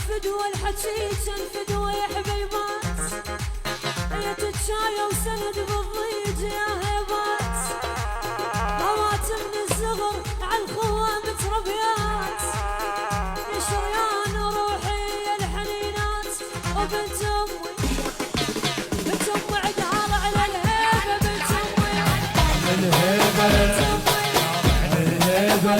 الفدوى الحكي كان فدوى يا حبيبات، يا تتشايا وسند بالضيج يا هيبات، خواتم من الزغر عالخوة متربيات، يا شريان روحي يا الحنينات، وبنت امي بنت امي عقال على الهيبة، بنت امي الهيبة الهيبة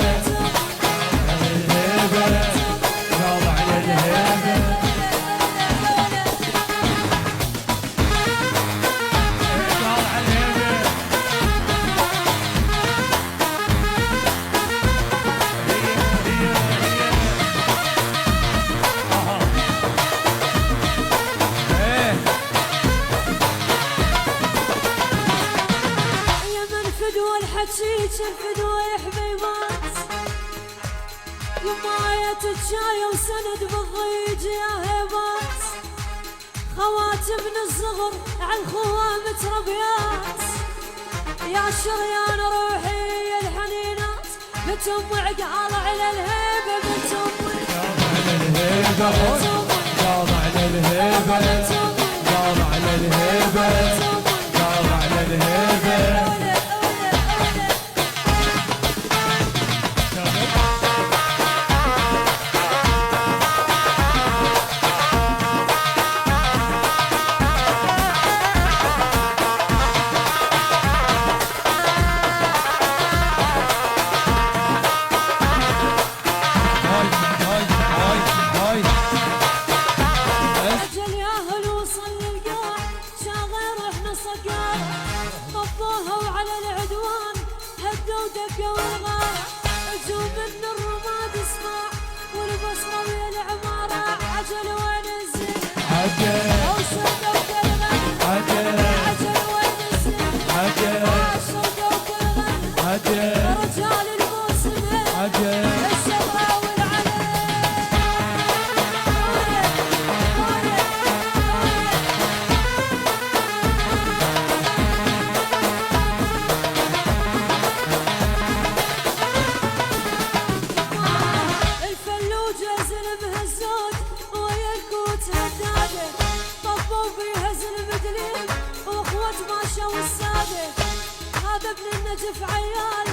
الحكي الفدوى يا حبيبات، وماية تتشايا وسند بالضيج يا هيبات، خواتم من الصغر عالخوة متربيات، يا شريان روحي يا الحنينات، بنت امي عقال على الهيبة، بنت امي قال على الهيبة قال على الهيبة قال على الهيبة. طفوها وعلى العدوان هدوا ودقوا الغار، اجوا من الرماد اسمع والبصره ويا العماره، عجل وين الزين وشردوا كالغن، عجل وين الزين وشردوا كالغن، رجال الموسمين الشغله والعلم. طفوا فيها زلم دليل واخوة ماشا والسادة، هذا ابن النجف عيال